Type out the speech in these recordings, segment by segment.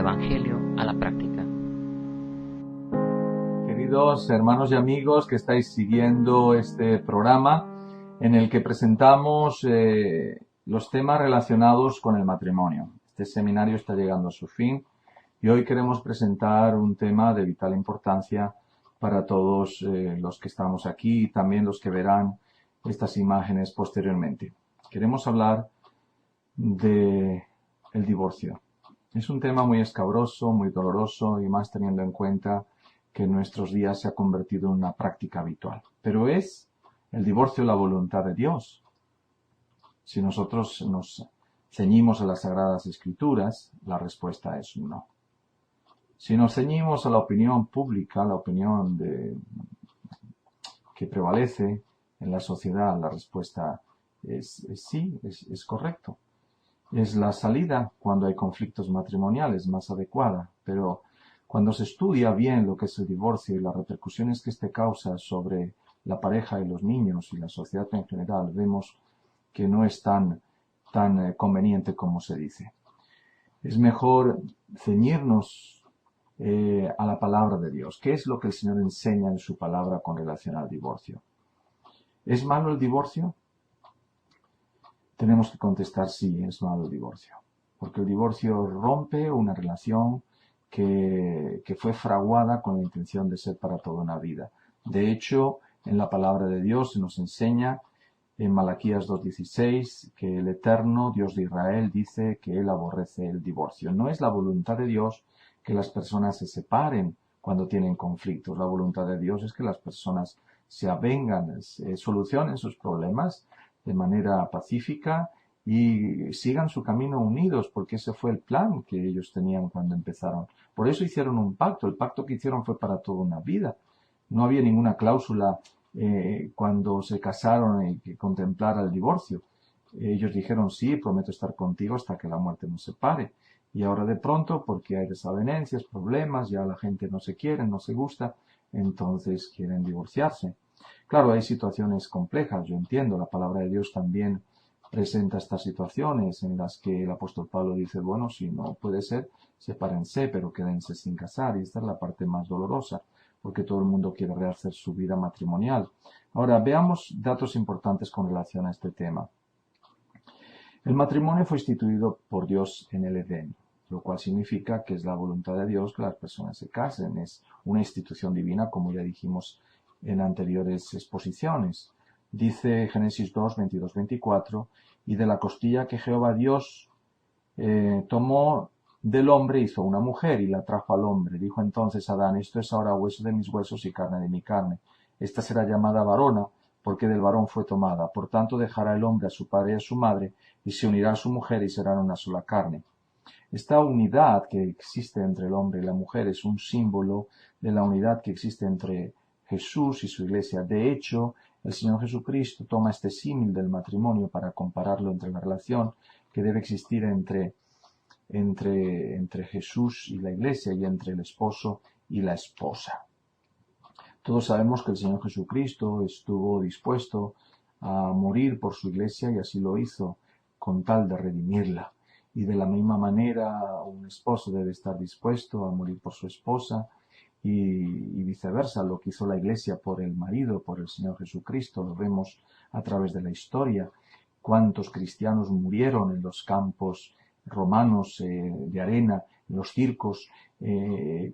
Evangelio a la práctica. Queridos hermanos y amigos que estáis siguiendo este programa en el que presentamos los temas relacionados con el matrimonio. Este seminario está llegando a su fin y hoy queremos presentar un tema de vital importancia para todos los que estamos aquí y también los que verán estas imágenes posteriormente. Queremos hablar de el divorcio. Es un tema muy escabroso, muy doloroso y más teniendo en cuenta que en nuestros días se ha convertido en una práctica habitual. Pero ¿es el divorcio la voluntad de Dios? Si nosotros nos ceñimos a las Sagradas Escrituras, la respuesta es no. Si nos ceñimos a la opinión pública, la opinión que prevalece en la sociedad, la respuesta es sí, es correcto. Es la salida cuando hay conflictos matrimoniales más adecuada, pero cuando se estudia bien lo que es el divorcio y las repercusiones que este causa sobre la pareja y los niños y la sociedad en general, vemos que no es tan conveniente como se dice. Es mejor ceñirnos a la palabra de Dios. ¿Qué es lo que el Señor enseña en su palabra con relación al divorcio? ¿Es malo el divorcio? Tenemos que contestar sí, es malo el divorcio. Porque el divorcio rompe una relación que fue fraguada con la intención de ser para toda una vida. De hecho, en la palabra de Dios se nos enseña en Malaquías 2:16 que el Eterno, Dios de Israel, dice que Él aborrece el divorcio. No es la voluntad de Dios que las personas se separen cuando tienen conflictos. La voluntad de Dios es que las personas se avengan, solucionen sus problemas de manera pacífica y sigan su camino unidos, porque ese fue el plan que ellos tenían cuando empezaron. Por eso hicieron un pacto. El pacto que hicieron fue para toda una vida. No había ninguna cláusula cuando se casaron y que contemplara el divorcio. Ellos dijeron, sí, prometo estar contigo hasta que la muerte nos separe. Y ahora de pronto, porque hay desavenencias, problemas, ya la gente no se quiere, no se gusta, entonces quieren divorciarse. Claro, hay situaciones complejas, yo entiendo, la palabra de Dios también presenta estas situaciones en las que el apóstol Pablo dice, bueno, si no puede ser, sepárense, pero quédense sin casar, y esta es la parte más dolorosa, porque todo el mundo quiere rehacer su vida matrimonial. Ahora, veamos datos importantes con relación a este tema. El matrimonio fue instituido por Dios en el Edén, lo cual significa que es la voluntad de Dios que las personas se casen, es una institución divina, como ya dijimos en anteriores exposiciones. Dice Génesis 2, 22, 24, y de la costilla que Jehová Dios tomó del hombre hizo una mujer y la trajo al hombre. Dijo entonces Adán, esto es ahora hueso de mis huesos y carne de mi carne. Esta será llamada varona, porque del varón fue tomada. Por tanto dejará el hombre a su padre y a su madre, y se unirá a su mujer y serán una sola carne. Esta unidad que existe entre el hombre y la mujer es un símbolo de la unidad que existe entre Jesús y su iglesia. De hecho, el Señor Jesucristo toma este símil del matrimonio para compararlo entre la relación que debe existir entre Jesús y la iglesia y entre el esposo y la esposa. Todos sabemos que el Señor Jesucristo estuvo dispuesto a morir por su iglesia y así lo hizo con tal de redimirla. Y de la misma manera un esposo debe estar dispuesto a morir por su esposa y viceversa. Lo que hizo la iglesia por el marido, por el Señor Jesucristo, lo vemos a través de la historia. Cuántos cristianos murieron en los campos romanos de arena, en los circos,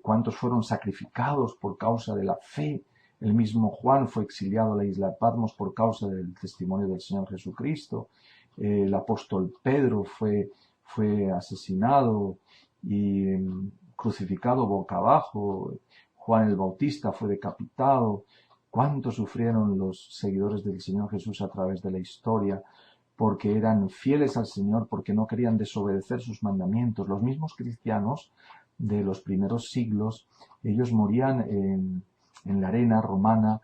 cuántos fueron sacrificados por causa de la fe. El mismo Juan fue exiliado a la isla de Patmos por causa del testimonio del Señor Jesucristo. El apóstol Pedro fue asesinado y crucificado boca abajo. Juan el Bautista fue decapitado. Cuánto sufrieron los seguidores del Señor Jesús a través de la historia, porque eran fieles al Señor, porque no querían desobedecer sus mandamientos. Los mismos cristianos de los primeros siglos, ellos morían en la arena romana,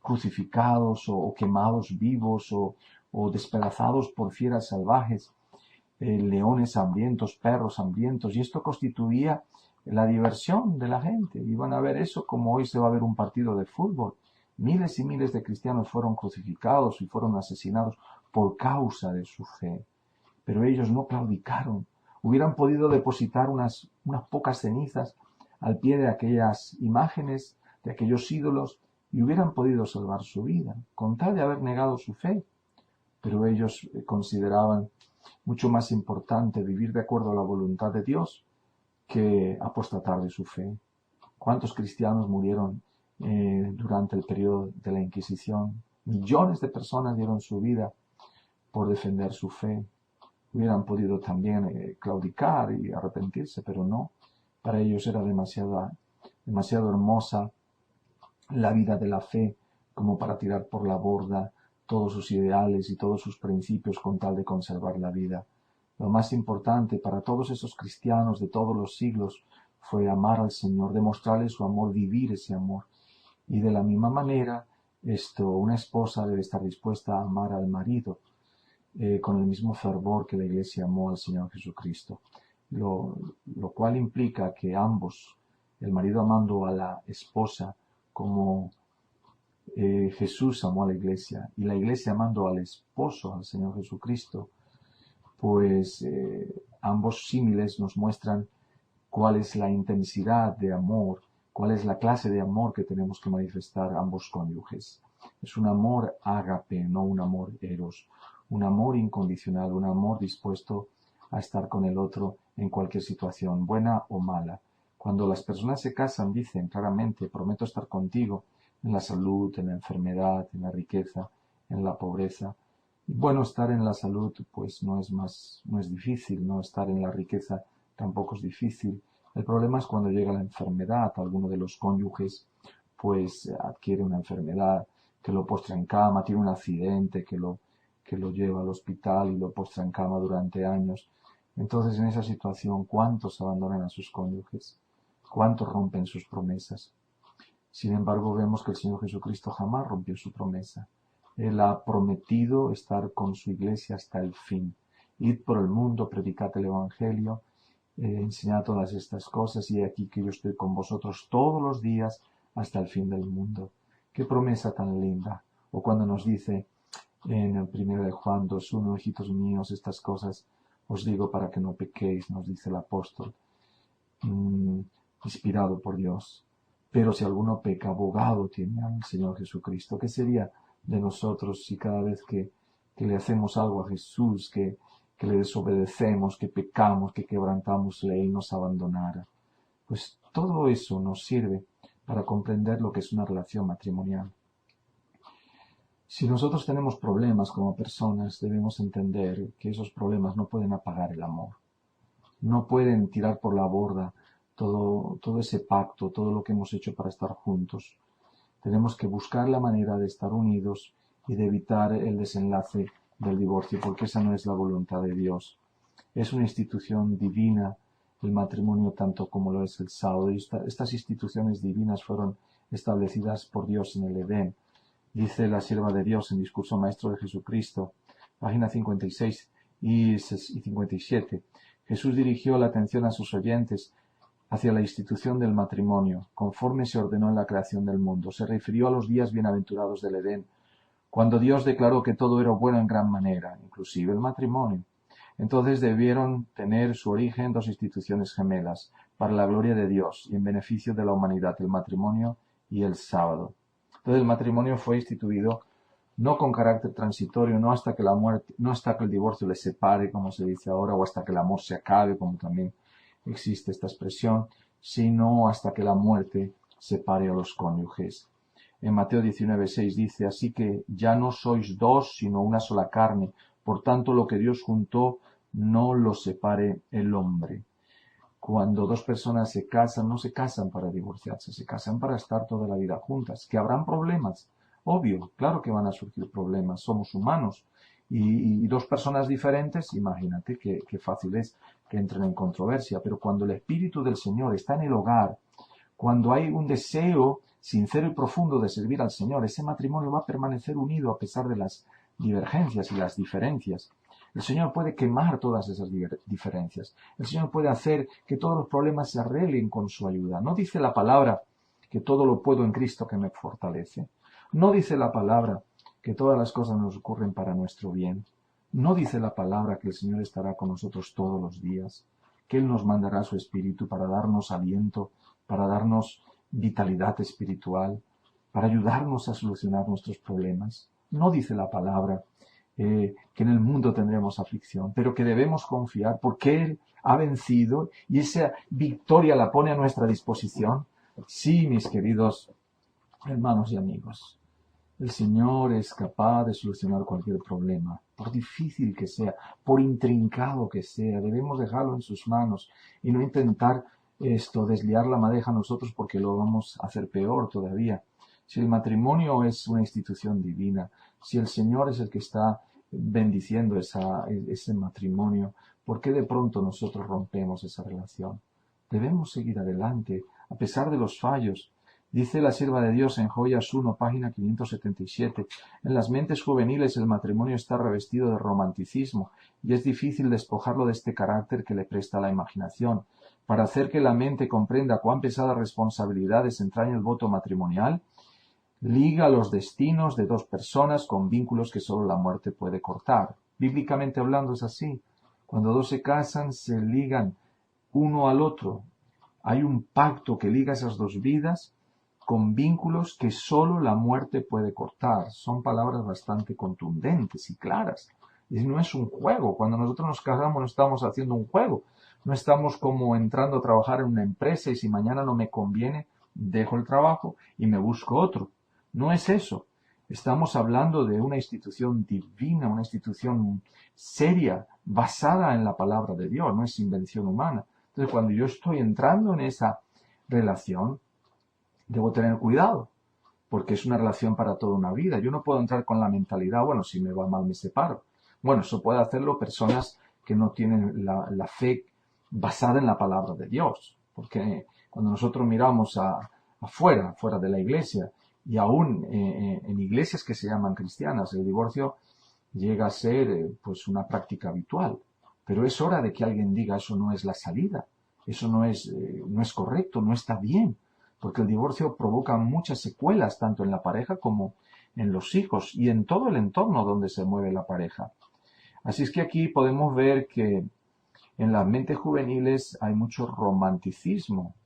crucificados o quemados vivos o despedazados por fieras salvajes, leones hambrientos, perros hambrientos, y esto constituía la diversión de la gente. Iban a ver eso como hoy se va a ver un partido de fútbol. Miles y miles de cristianos fueron crucificados y fueron asesinados por causa de su fe. Pero ellos no claudicaron. hubieran podido depositar unas pocas cenizas al pie de aquellas imágenes, de aquellos ídolos, y hubieran podido salvar su vida, con tal de haber negado su fe. Pero ellos consideraban mucho más importante vivir de acuerdo a la voluntad de Dios que apostatar de su fe. ¿Cuántos cristianos murieron durante el periodo de la Inquisición? Millones de personas dieron su vida por defender su fe. Hubieran podido también claudicar y arrepentirse, pero no. Para ellos era demasiado hermosa la vida de la fe como para tirar por la borda todos sus ideales y todos sus principios con tal de conservar la vida. Lo más importante para todos esos cristianos de todos los siglos fue amar al Señor, demostrarle su amor, vivir ese amor. Y de la misma manera, una esposa debe estar dispuesta a amar al marido con el mismo fervor que la Iglesia amó al Señor Jesucristo. Lo cual implica que ambos, el marido amando a la esposa como Jesús amó a la Iglesia, y la Iglesia amando al esposo, al Señor Jesucristo, pues ambos símiles nos muestran cuál es la intensidad de amor, cuál es la clase de amor que tenemos que manifestar ambos cónyuges. Es un amor ágape, no un amor eros, un amor incondicional, un amor dispuesto a estar con el otro en cualquier situación, buena o mala. Cuando las personas se casan, dicen claramente, prometo estar contigo en la salud, en la enfermedad, en la riqueza, en la pobreza. Bueno, estar en la salud pues no es difícil, no estar en la riqueza tampoco es difícil. El problema es cuando llega la enfermedad, alguno de los cónyuges pues adquiere una enfermedad que lo postra en cama, tiene un accidente que lo lleva al hospital y lo postra en cama durante años. Entonces en esa situación, ¿cuántos abandonan a sus cónyuges? ¿Cuántos rompen sus promesas? Sin embargo, vemos que el Señor Jesucristo jamás rompió su promesa. Él ha prometido estar con su iglesia hasta el fin. Id por el mundo, predicad el Evangelio, enseñad todas estas cosas, y aquí que yo estoy con vosotros todos los días hasta el fin del mundo. ¡Qué promesa tan linda! O cuando nos dice en el 1 de Juan 2:1, hijitos míos, estas cosas os digo para que no pequéis, nos dice el apóstol, inspirado por Dios. Pero si alguno peca, abogado tiene al Señor Jesucristo. ¿Qué sería de nosotros si cada vez que le hacemos algo a Jesús, que le desobedecemos, que pecamos, que quebrantamos ley, nos abandonara? Pues todo eso nos sirve para comprender lo que es una relación matrimonial. Si nosotros tenemos problemas como personas, debemos entender que esos problemas no pueden apagar el amor. No pueden tirar por la borda todo ese pacto, todo lo que hemos hecho para estar juntos. Tenemos que buscar la manera de estar unidos y de evitar el desenlace del divorcio, porque esa no es la voluntad de Dios. Es una institución divina el matrimonio tanto como lo es el sábado. Y estas instituciones divinas fueron establecidas por Dios en el Edén. Dice la sierva de Dios en Discurso Maestro de Jesucristo, página 56 y 57. Jesús dirigió la atención a sus oyentes hacia la institución del matrimonio, conforme se ordenó en la creación del mundo. Se refirió a los días bienaventurados del Edén, cuando Dios declaró que todo era bueno en gran manera, inclusive el matrimonio. Entonces debieron tener su origen dos instituciones gemelas, para la gloria de Dios y en beneficio de la humanidad, el matrimonio y el sábado. Entonces el matrimonio fue instituido no con carácter transitorio, no hasta que la muerte, no hasta que el divorcio les separe, como se dice ahora, o hasta que el amor se acabe, como también existe esta expresión, sino hasta que la muerte separe a los cónyuges. En Mateo 19:6 dice, así que ya no sois dos, sino una sola carne, por tanto lo que Dios juntó no lo separe el hombre. Cuando dos personas se casan, no se casan para divorciarse, se casan para estar toda la vida juntas. ¿Que habrán problemas? Obvio, claro que van a surgir problemas, somos humanos. Y dos personas diferentes, imagínate qué fácil es que entren en controversia. Pero cuando el Espíritu del Señor está en el hogar, cuando hay un deseo sincero y profundo de servir al Señor, ese matrimonio va a permanecer unido a pesar de las divergencias y las diferencias. El Señor puede quemar todas esas diferencias. El Señor puede hacer que todos los problemas se arreglen con su ayuda. No dice la palabra que todo lo puedo en Cristo que me fortalece. No dice la palabra que todas las cosas nos ocurren para nuestro bien. No dice la palabra que el Señor estará con nosotros todos los días. que Él nos mandará su Espíritu para darnos aliento, para darnos vitalidad espiritual, para ayudarnos a solucionar nuestros problemas. No dice la palabra que en el mundo tendremos aflicción, pero que debemos confiar porque Él ha vencido y esa victoria la pone a nuestra disposición. Sí, mis queridos hermanos y amigos, el Señor es capaz de solucionar cualquier problema, por difícil que sea, por intrincado que sea. Debemos dejarlo en sus manos y no intentar desliar la madeja nosotros porque lo vamos a hacer peor todavía. Si el matrimonio es una institución divina, si el Señor es el que está bendiciendo ese matrimonio, ¿por qué de pronto nosotros rompemos esa relación? Debemos seguir adelante, a pesar de los fallos. Dice la sierva de Dios en Joyas 1, página 577, en las mentes juveniles el matrimonio está revestido de romanticismo y es difícil despojarlo de este carácter que le presta la imaginación. Para hacer que la mente comprenda cuán pesadas responsabilidades entraña el voto matrimonial, liga los destinos de dos personas con vínculos que solo la muerte puede cortar. Bíblicamente hablando es así. Cuando dos se casan, se ligan uno al otro. Hay un pacto que liga esas dos vidas con vínculos que solo la muerte puede cortar. Son palabras bastante contundentes y claras. Y no es un juego. Cuando nosotros nos casamos no estamos haciendo un juego. No estamos como entrando a trabajar en una empresa y si mañana no me conviene, dejo el trabajo y me busco otro. No es eso. Estamos hablando de una institución divina, una institución seria, basada en la palabra de Dios, no es invención humana. Entonces, cuando yo estoy entrando en esa relación, debo tener cuidado, porque es una relación para toda una vida. Yo no puedo entrar con la mentalidad, bueno, si me va mal me separo. Bueno, eso puede hacerlo personas que no tienen la fe basada en la palabra de Dios, porque cuando nosotros miramos fuera de la iglesia, y aún en iglesias que se llaman cristianas, el divorcio llega a ser pues una práctica habitual. Pero es hora de que alguien diga eso no es la salida, eso no es correcto, no está bien, porque el divorcio provoca muchas secuelas tanto en la pareja como en los hijos y en todo el entorno donde se mueve la pareja. Así es que aquí podemos ver que en las mentes juveniles hay mucho romanticismo.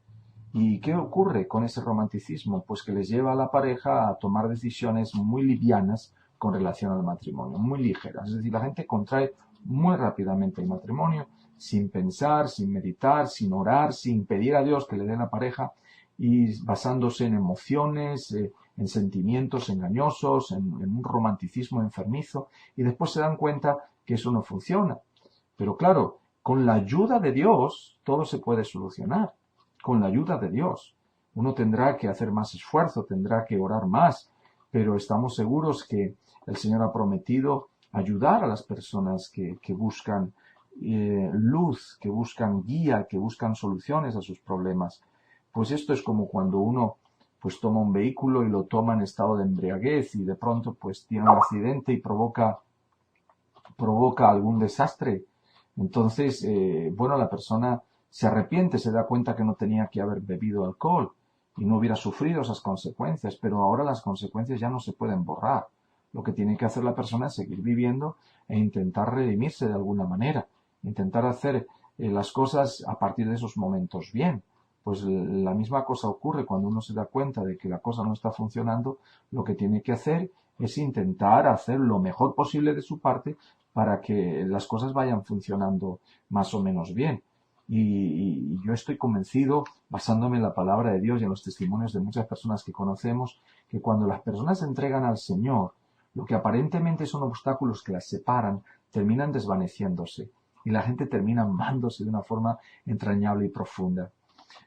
¿Y qué ocurre con ese romanticismo? Pues que les lleva a la pareja a tomar decisiones muy livianas con relación al matrimonio, muy ligeras. Es decir, la gente contrae muy rápidamente el matrimonio, sin pensar, sin meditar, sin orar, sin pedir a Dios que le dé la pareja y basándose en emociones, en sentimientos engañosos, en un romanticismo enfermizo, y después se dan cuenta que eso no funciona. Pero claro, con la ayuda de Dios todo se puede solucionar. Con la ayuda de Dios. Uno tendrá que hacer más esfuerzo, tendrá que orar más, pero estamos seguros que el Señor ha prometido ayudar a las personas que buscan luz, que buscan guía, que buscan soluciones a sus problemas. Pues esto es como cuando uno pues toma un vehículo y lo toma en estado de embriaguez y de pronto pues tiene un accidente y provoca algún desastre. Entonces, la persona se arrepiente, se da cuenta que no tenía que haber bebido alcohol y no hubiera sufrido esas consecuencias, pero ahora las consecuencias ya no se pueden borrar. Lo que tiene que hacer la persona es seguir viviendo e intentar redimirse de alguna manera, intentar hacer las cosas a partir de esos momentos bien. Pues la misma cosa ocurre cuando uno se da cuenta de que la cosa no está funcionando, lo que tiene que hacer es intentar hacer lo mejor posible de su parte para que las cosas vayan funcionando más o menos bien. Y yo estoy convencido, basándome en la palabra de Dios y en los testimonios de muchas personas que conocemos, que cuando las personas se entregan al Señor, lo que aparentemente son obstáculos que las separan, terminan desvaneciéndose y la gente termina amándose de una forma entrañable y profunda.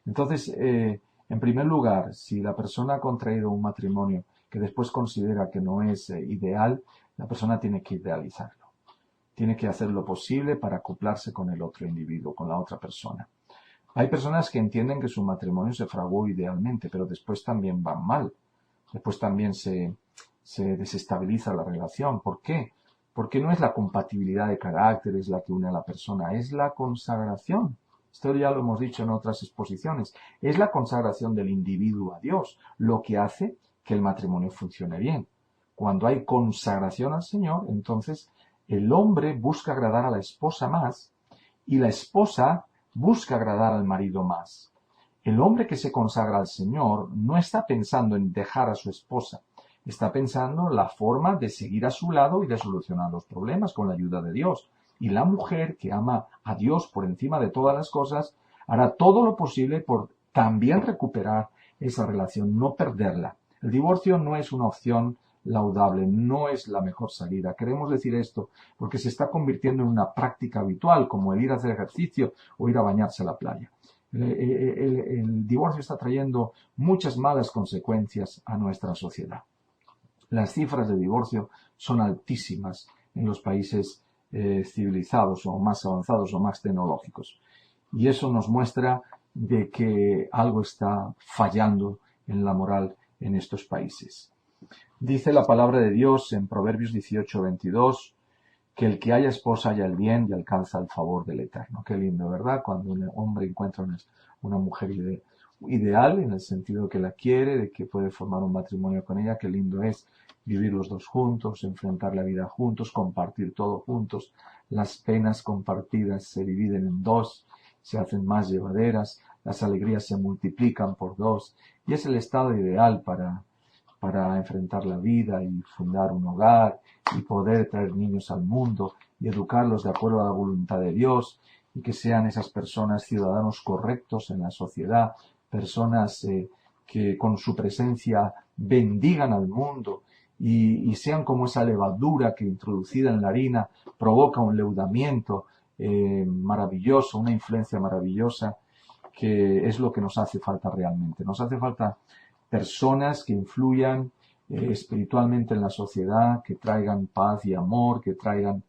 Entonces, en primer lugar, si la persona ha contraído un matrimonio que después considera que no es ideal, la persona tiene que idealizarlo. Tiene que hacer lo posible para acoplarse con el otro individuo, con la otra persona. Hay personas que entienden que su matrimonio se fraguó idealmente, pero después también van mal. Después también se desestabiliza la relación. ¿Por qué? Porque no es la compatibilidad de caracteres la que une a la persona, es la consagración. Esto ya lo hemos dicho en otras exposiciones. Es la consagración del individuo a Dios lo que hace que el matrimonio funcione bien. Cuando hay consagración al Señor, entonces el hombre busca agradar a la esposa más y la esposa busca agradar al marido más. El hombre que se consagra al Señor no está pensando en dejar a su esposa, está pensando en la forma de seguir a su lado y de solucionar los problemas con la ayuda de Dios. Y la mujer que ama a Dios por encima de todas las cosas hará todo lo posible por también recuperar esa relación, no perderla. El divorcio no es una opción laudable, no es la mejor salida. Queremos decir esto porque se está convirtiendo en una práctica habitual, como el ir a hacer ejercicio o ir a bañarse a la playa. El divorcio está trayendo muchas malas consecuencias a nuestra sociedad. Las cifras de divorcio son altísimas en los países civilizados o más avanzados o más tecnológicos. Y eso nos muestra de que algo está fallando en la moral en estos países. Dice la palabra de Dios en Proverbios 18:22 que el que haya esposa haya el bien y alcanza el favor del Eterno. Qué lindo, ¿verdad? Cuando un hombre encuentra una mujer ideal, en el sentido que la quiere, de que puede formar un matrimonio con ella, qué lindo es vivir los dos juntos, enfrentar la vida juntos, compartir todo juntos. Las penas compartidas se dividen en dos, se hacen más llevaderas, las alegrías se multiplican por dos, y es el estado ideal para enfrentar la vida y fundar un hogar y poder traer niños al mundo y educarlos de acuerdo a la voluntad de Dios y que sean esas personas ciudadanos correctos en la sociedad, personas que con su presencia bendigan al mundo y sean como esa levadura que introducida en la harina provoca un leudamiento maravilloso, una influencia maravillosa, que es lo que nos hace falta realmente. Nos hace falta personas que influyan espiritualmente en la sociedad, que traigan paz y amor, que traigan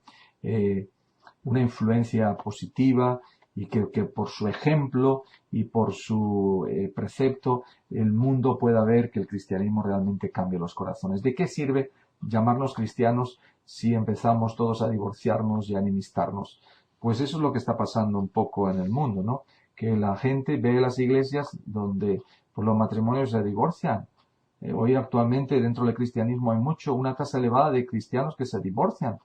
una influencia positiva y que por su ejemplo y por su precepto el mundo pueda ver que el cristianismo realmente cambia los corazones. ¿De qué sirve llamarnos cristianos si empezamos todos a divorciarnos y a enemistarnos? Pues eso es lo que está pasando un poco en el mundo, ¿no? Que la gente ve las iglesias donde pues, los matrimonios se divorcian. Hoy actualmente dentro del cristianismo hay una tasa elevada de cristianos que se divorcian.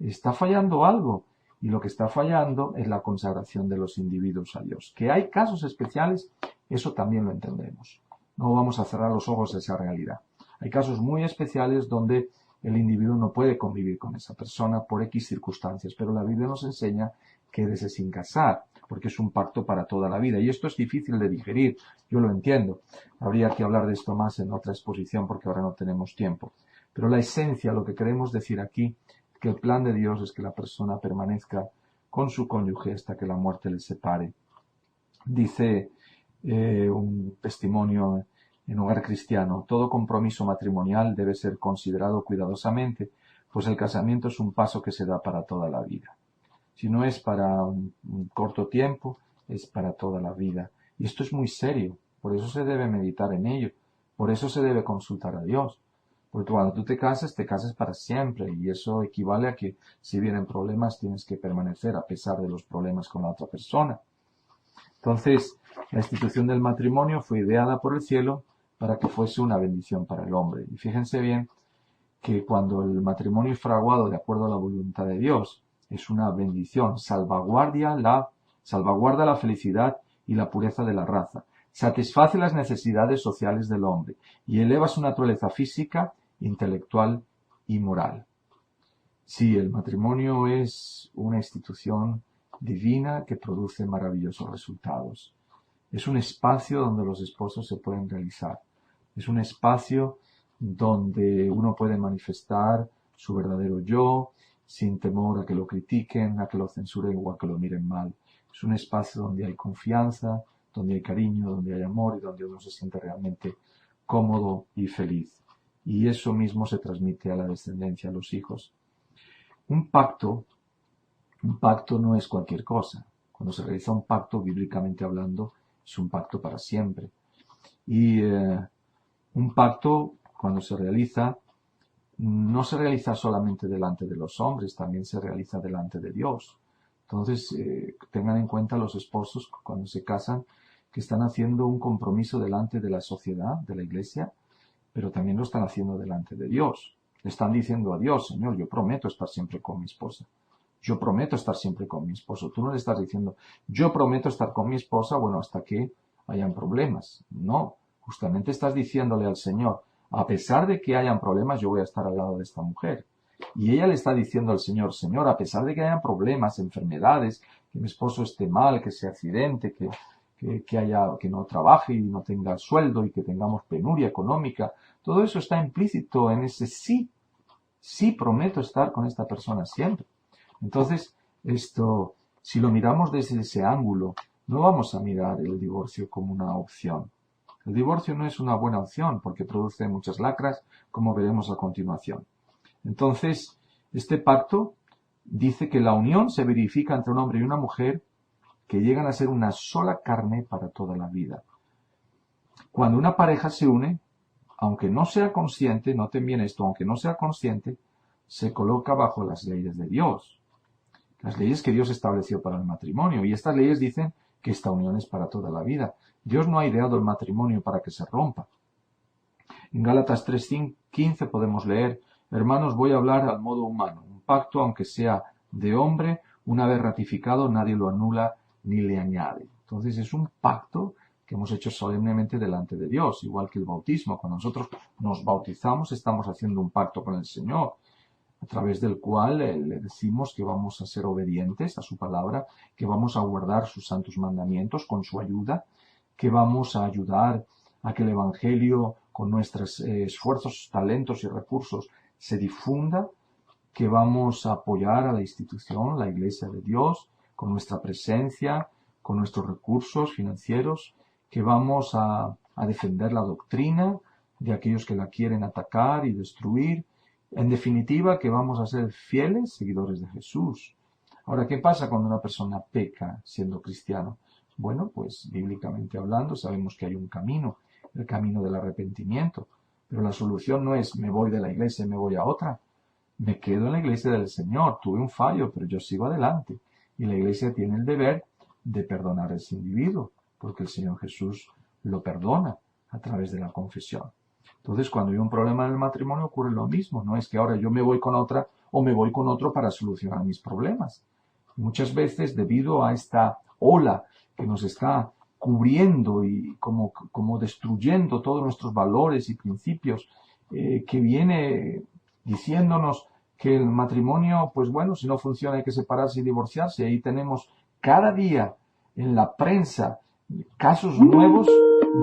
Está fallando algo. Y lo que está fallando es la consagración de los individuos a Dios. Que hay casos especiales, eso también lo entendemos. No vamos a cerrar los ojos a esa realidad. Hay casos muy especiales donde el individuo no puede convivir con esa persona por X circunstancias, pero la Biblia nos enseña quédese sin casar, porque es un pacto para toda la vida. Y esto es difícil de digerir, yo lo entiendo. Habría que hablar de esto más en otra exposición porque ahora no tenemos tiempo. Pero la esencia, lo que queremos decir aquí, que el plan de Dios es que la persona permanezca con su cónyuge hasta que la muerte le separe. Dice un testimonio en Hogar Cristiano, todo compromiso matrimonial debe ser considerado cuidadosamente, pues el casamiento es un paso que se da para toda la vida. Si no es para un corto tiempo, es para toda la vida. Y esto es muy serio, por eso se debe meditar en ello, por eso se debe consultar a Dios. Porque cuando tú te casas para siempre y eso equivale a que si vienen problemas tienes que permanecer a pesar de los problemas con la otra persona. Entonces, la institución del matrimonio fue ideada por el cielo para que fuese una bendición para el hombre. Y fíjense bien que cuando el matrimonio es fraguado de acuerdo a la voluntad de Dios, es una bendición, salvaguarda la felicidad y la pureza de la raza, satisface las necesidades sociales del hombre y eleva su naturaleza física, intelectual y moral. Sí, el matrimonio es una institución divina que produce maravillosos resultados. Es un espacio donde los esposos se pueden realizar. Es un espacio donde uno puede manifestar su verdadero yo sin temor a que lo critiquen, a que lo censuren o a que lo miren mal. Es un espacio donde hay confianza, donde hay cariño, donde hay amor y donde uno se siente realmente cómodo y feliz. Y eso mismo se transmite a la descendencia, a los hijos. Un pacto no es cualquier cosa. Cuando se realiza un pacto, bíblicamente hablando, es un pacto para siempre. Y un pacto, cuando se realiza, no se realiza solamente delante de los hombres, también se realiza delante de Dios. Entonces, tengan en cuenta los esposos cuando se casan que están haciendo un compromiso delante de la sociedad, de la iglesia, pero también lo están haciendo delante de Dios. Le están diciendo a Dios, Señor, yo prometo estar siempre con mi esposa. yo prometo estar siempre con mi esposo. Tú no le estás diciendo, yo prometo estar con mi esposa, bueno, hasta que hayan problemas. No, justamente estás diciéndole al Señor, a pesar de que hayan problemas, yo voy a estar al lado de esta mujer. Y ella le está diciendo al Señor, Señor, a pesar de que hayan problemas, enfermedades, que mi esposo esté mal, que se accidente, que no trabaje y no tenga sueldo y que tengamos penuria económica, todo eso está implícito en ese sí. Sí prometo estar con esta persona siempre. Entonces, si lo miramos desde ese ángulo, no vamos a mirar el divorcio como una opción. El divorcio no es una buena opción porque produce muchas lacras, como veremos a continuación. Entonces, este pacto dice que la unión se verifica entre un hombre y una mujer que llegan a ser una sola carne para toda la vida. Cuando una pareja se une, aunque no sea consciente, noten bien esto, aunque no sea consciente, se coloca bajo las leyes de Dios. Las leyes que Dios estableció para el matrimonio. Y estas leyes dicen que esta unión es para toda la vida. Dios no ha ideado el matrimonio para que se rompa. En Gálatas 3:15 podemos leer, hermanos, voy a hablar al modo humano. Un pacto, aunque sea de hombre, una vez ratificado, nadie lo anula ni le añade. Entonces es un pacto que hemos hecho solemnemente delante de Dios, igual que el bautismo. Cuando nosotros nos bautizamos, estamos haciendo un pacto con el Señor, a través del cual le decimos que vamos a ser obedientes a su palabra, que vamos a guardar sus santos mandamientos con su ayuda, que vamos a ayudar a que el Evangelio con nuestros esfuerzos, talentos y recursos se difunda, que vamos a apoyar a la institución, la Iglesia de Dios, con nuestra presencia, con nuestros recursos financieros, que vamos a defender la doctrina de aquellos que la quieren atacar y destruir. En definitiva, que vamos a ser fieles seguidores de Jesús. Ahora, ¿qué pasa cuando una persona peca siendo cristiano? Bueno, pues bíblicamente hablando sabemos que hay un camino, el camino del arrepentimiento. Pero la solución no es me voy de la iglesia y me voy a otra. Me quedo en la iglesia del Señor, tuve un fallo, pero yo sigo adelante. Y la iglesia tiene el deber de perdonar a ese individuo, porque el Señor Jesús lo perdona a través de la confesión. Entonces, cuando hay un problema en el matrimonio ocurre lo mismo. No es que ahora yo me voy con otra o me voy con otro para solucionar mis problemas. Muchas veces, debido a esta ola que nos está cubriendo y como destruyendo todos nuestros valores y principios, que viene diciéndonos que el matrimonio, pues bueno, si no funciona hay que separarse y divorciarse. Ahí tenemos cada día en la prensa casos nuevos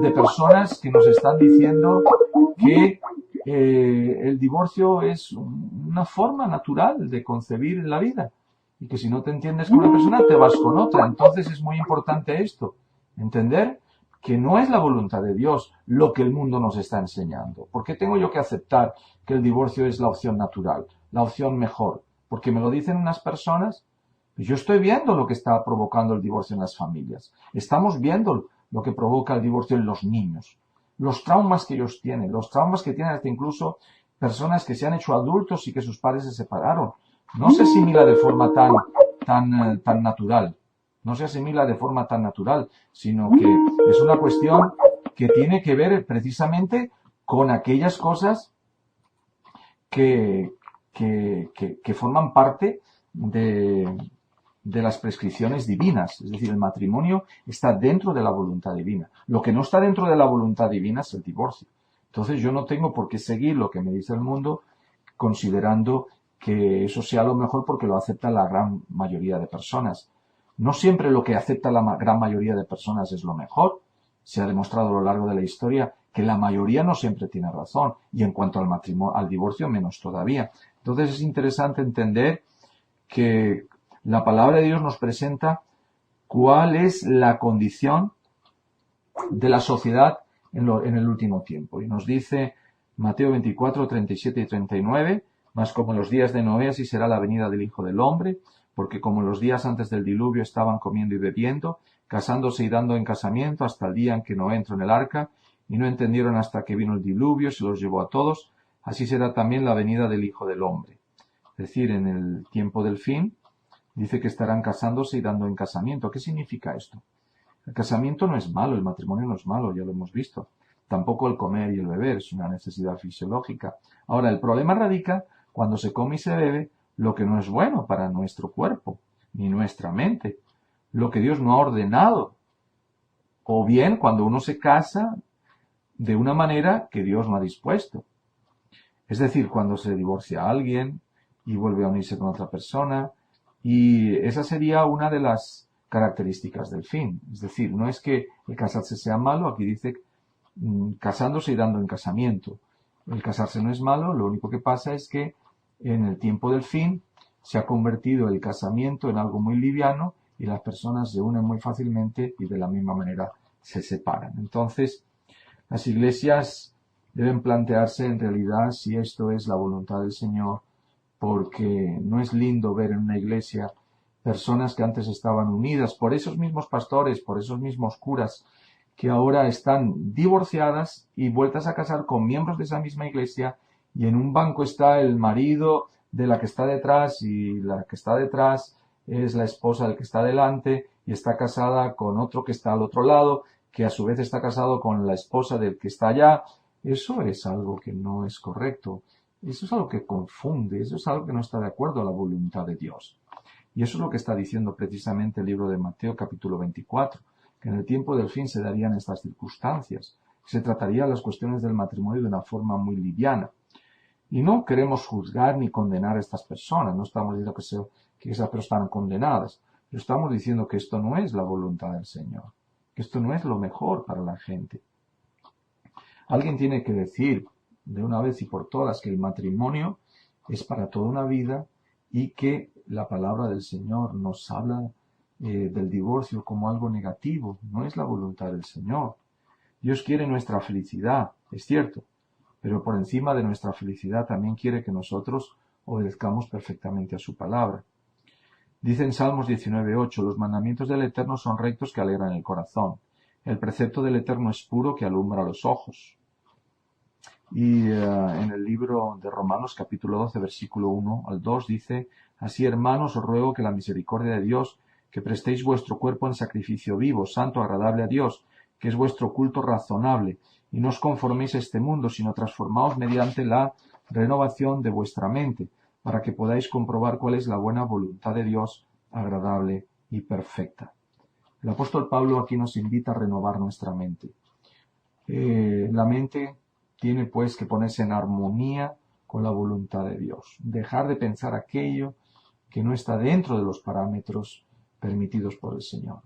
de personas que nos están diciendo que el divorcio es una forma natural de concebir la vida y que si no te entiendes con una persona te vas con otra. Entonces es muy importante esto, entender que no es la voluntad de Dios lo que el mundo nos está enseñando. ¿Por qué tengo yo que aceptar que el divorcio es la opción natural, la opción mejor? Porque me lo dicen unas personas. Yo estoy viendo lo que está provocando el divorcio en las familias. Estamos viendo lo que provoca el divorcio en los niños. Los traumas que ellos tienen, los traumas que tienen hasta incluso personas que se han hecho adultos y que sus padres se separaron. No se asimila de forma tan natural. No se asimila de forma tan natural, sino que es una cuestión que tiene que ver precisamente con aquellas cosas que forman parte de las prescripciones divinas. Es decir, el matrimonio está dentro de la voluntad divina. Lo que no está dentro de la voluntad divina es el divorcio. Entonces yo no tengo por qué seguir lo que me dice el mundo considerando que eso sea lo mejor porque lo acepta la gran mayoría de personas. No siempre lo que acepta la gran mayoría de personas es lo mejor. Se ha demostrado a lo largo de la historia que la mayoría no siempre tiene razón. Y en cuanto al matrimonio, al divorcio, menos todavía. Entonces es interesante entender que la palabra de Dios nos presenta cuál es la condición de la sociedad en el último tiempo. Y nos dice Mateo 24, 37 y 39, mas como en los días de Noé así será la venida del Hijo del Hombre, porque como en los días antes del diluvio estaban comiendo y bebiendo, casándose y dando en casamiento hasta el día en que Noé entró en el arca, y no entendieron hasta que vino el diluvio, se los llevó a todos, así será también la venida del Hijo del Hombre. Es decir, en el tiempo del fin, dice que estarán casándose y dando en casamiento. ¿Qué significa esto? El casamiento no es malo, el matrimonio no es malo, ya lo hemos visto. Tampoco el comer y el beber, es una necesidad fisiológica. Ahora, el problema radica cuando se come y se bebe lo que no es bueno para nuestro cuerpo, ni nuestra mente, lo que Dios no ha ordenado. O bien cuando uno se casa de una manera que Dios no ha dispuesto. Es decir, cuando se divorcia a alguien y vuelve a unirse con otra persona, y esa sería una de las características del fin. Es decir, no es que el casarse sea malo, aquí dice casándose y dando en casamiento. El casarse no es malo, lo único que pasa es que en el tiempo del fin se ha convertido el casamiento en algo muy liviano y las personas se unen muy fácilmente y de la misma manera se separan. Entonces, las iglesias deben plantearse en realidad si esto es la voluntad del Señor, porque no es lindo ver en una iglesia personas que antes estaban unidas por esos mismos pastores, por esos mismos curas, que ahora están divorciadas y vueltas a casar con miembros de esa misma iglesia, y en un banco está el marido de la que está detrás y la que está detrás es la esposa del que está delante y está casada con otro que está al otro lado, que a su vez está casado con la esposa del que está allá. Eso es algo que no es correcto. Eso es algo que confunde, eso es algo que no está de acuerdo a la voluntad de Dios. Y eso es lo que está diciendo precisamente el libro de Mateo capítulo 24, que en el tiempo del fin se darían estas circunstancias. Se tratarían las cuestiones del matrimonio de una forma muy liviana. Y no queremos juzgar ni condenar a estas personas, no estamos diciendo que esas personas están condenadas, pero estamos diciendo que esto no es la voluntad del Señor, que esto no es lo mejor para la gente. Alguien tiene que decir de una vez y por todas que el matrimonio es para toda una vida y que la palabra del Señor nos habla del divorcio como algo negativo. No es la voluntad del Señor. Dios quiere nuestra felicidad, es cierto, pero por encima de nuestra felicidad también quiere que nosotros obedezcamos perfectamente a su palabra. Dice en Salmos 19:8, los mandamientos del Eterno son rectos que alegran el corazón. El precepto del Eterno es puro que alumbra los ojos. Y en el libro de Romanos capítulo 12 versículo 1 al 2 dice, así hermanos os ruego que la misericordia de Dios, que prestéis vuestro cuerpo en sacrificio vivo, santo, agradable a Dios, que es vuestro culto razonable, y no os conforméis a este mundo, sino transformaos mediante la renovación de vuestra mente, para que podáis comprobar cuál es la buena voluntad de Dios, agradable y perfecta. El apóstol Pablo aquí nos invita a renovar nuestra mente. La mente tiene pues que ponerse en armonía con la voluntad de Dios. Dejar de pensar aquello que no está dentro de los parámetros permitidos por el Señor.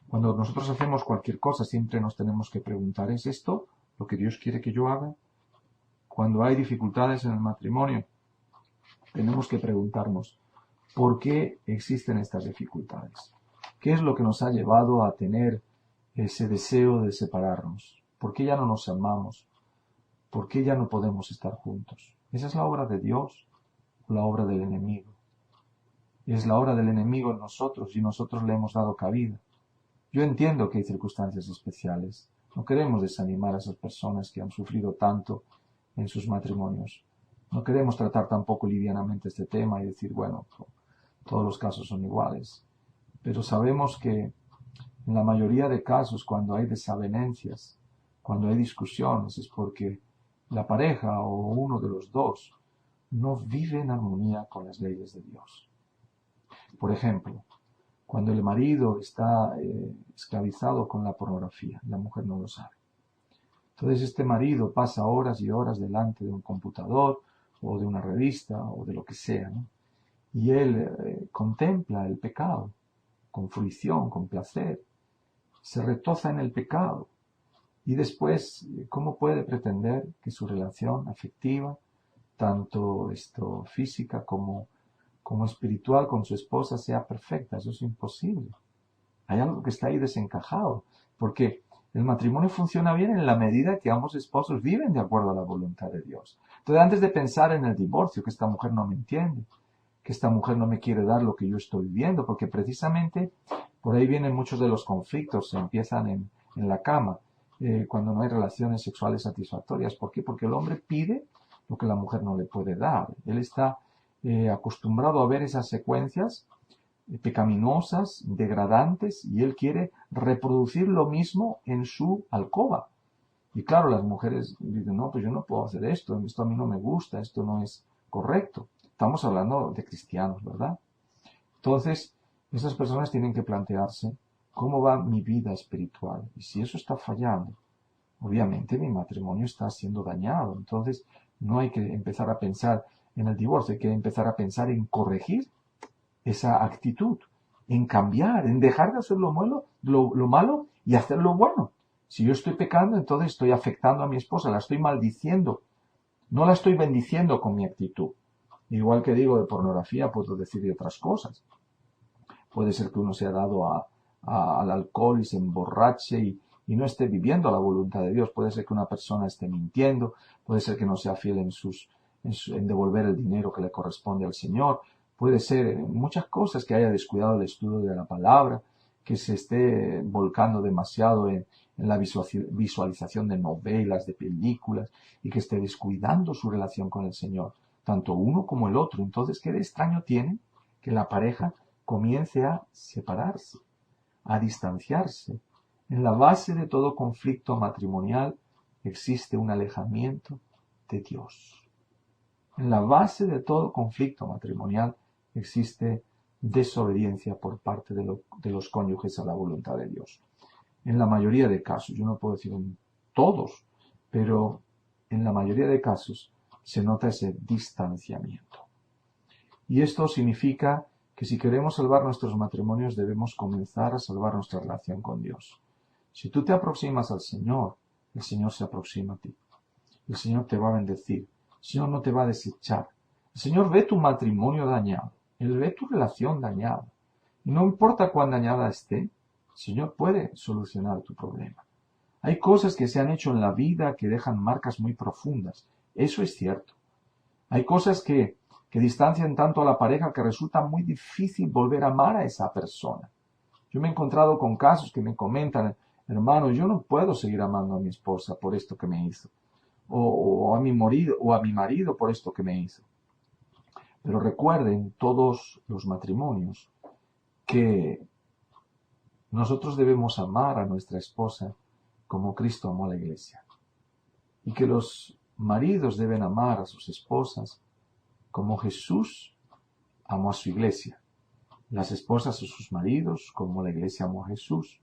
Cuando nosotros hacemos cualquier cosa, siempre nos tenemos que preguntar, ¿es esto lo que Dios quiere que yo haga? Cuando hay dificultades en el matrimonio, tenemos que preguntarnos, ¿por qué existen estas dificultades? ¿Qué es lo que nos ha llevado a tener ese deseo de separarnos? ¿Por qué ya no nos amamos? ¿Por qué ya no podemos estar juntos? ¿Esa es la obra de Dios o la obra del enemigo? Es la obra del enemigo en nosotros y nosotros le hemos dado cabida. Yo entiendo que hay circunstancias especiales. No queremos desanimar a esas personas que han sufrido tanto en sus matrimonios. No queremos tratar tampoco livianamente este tema y decir, bueno, todos los casos son iguales. Pero sabemos que en la mayoría de casos, cuando hay desavenencias, cuando hay discusiones, es porque la pareja o uno de los dos no vive en armonía con las leyes de Dios. Por ejemplo, cuando el marido está esclavizado con la pornografía, la mujer no lo sabe. Entonces este marido pasa horas y horas delante de un computador o de una revista o de lo que sea, ¿no? Y él contempla el pecado con fruición, con placer, se retoza en el pecado. Y después, ¿cómo puede pretender que su relación afectiva, tanto física como espiritual con su esposa, sea perfecta? Eso es imposible. Hay algo que está ahí desencajado, porque el matrimonio funciona bien en la medida que ambos esposos viven de acuerdo a la voluntad de Dios. Entonces, antes de pensar en el divorcio, que esta mujer no me entiende, que esta mujer no me quiere dar lo que yo estoy viviendo, porque precisamente por ahí vienen muchos de los conflictos, se empiezan en la cama, cuando no hay relaciones sexuales satisfactorias. ¿Por qué? Porque el hombre pide lo que la mujer no le puede dar. Él está acostumbrado a ver esas secuencias pecaminosas, degradantes, y él quiere reproducir lo mismo en su alcoba. Y claro, las mujeres dicen, no, pues yo no puedo hacer esto a mí no me gusta, esto no es correcto. Estamos hablando de cristianos, ¿verdad? Entonces, esas personas tienen que plantearse cómo va mi vida espiritual. Y si eso está fallando, obviamente mi matrimonio está siendo dañado. Entonces, no hay que empezar a pensar en el divorcio, hay que empezar a pensar en corregir esa actitud, en cambiar, en dejar de hacer lo malo y hacer lo bueno. Si yo estoy pecando, entonces estoy afectando a mi esposa, la estoy maldiciendo, no la estoy bendiciendo con mi actitud. Igual que digo de pornografía, puedo decir de otras cosas. Puede ser que uno se ha dado al alcohol y se emborrache y no esté viviendo la voluntad de Dios. Puede ser que una persona esté mintiendo, puede ser que no sea fiel en devolver el dinero que le corresponde al Señor. Puede ser muchas cosas, que haya descuidado el estudio de la palabra, que se esté volcando demasiado en la visualización de novelas, de películas, y que esté descuidando su relación con el Señor, tanto uno como el otro. Entonces, ¿qué de extraño tiene que la pareja comience a separarse, a distanciarse? En la base de todo conflicto matrimonial existe un alejamiento de Dios. En la base de todo conflicto matrimonial existe desobediencia por parte de los cónyuges a la voluntad de Dios. En la mayoría de casos, yo no puedo decir en todos, pero en la mayoría de casos se nota ese distanciamiento. Y esto significa que si queremos salvar nuestros matrimonios debemos comenzar a salvar nuestra relación con Dios. Si tú te aproximas al Señor, el Señor se aproxima a ti. El Señor te va a bendecir. El Señor no te va a desechar. El Señor ve tu matrimonio dañado. Él ve tu relación dañada. Y no importa cuán dañada esté, el Señor puede solucionar tu problema. Hay cosas que se han hecho en la vida que dejan marcas muy profundas. Eso es cierto. Hay cosas que distancian tanto a la pareja que resulta muy difícil volver a amar a esa persona. Yo me he encontrado con casos que me comentan, hermano, yo no puedo seguir amando a mi esposa por esto que me hizo. O a mi marido por esto que me hizo. Pero recuerden todos los matrimonios que nosotros debemos amar a nuestra esposa como Cristo amó a la iglesia. Y que los maridos deben amar a sus esposas como Jesús amó a su iglesia. Las esposas a sus maridos como la iglesia amó a Jesús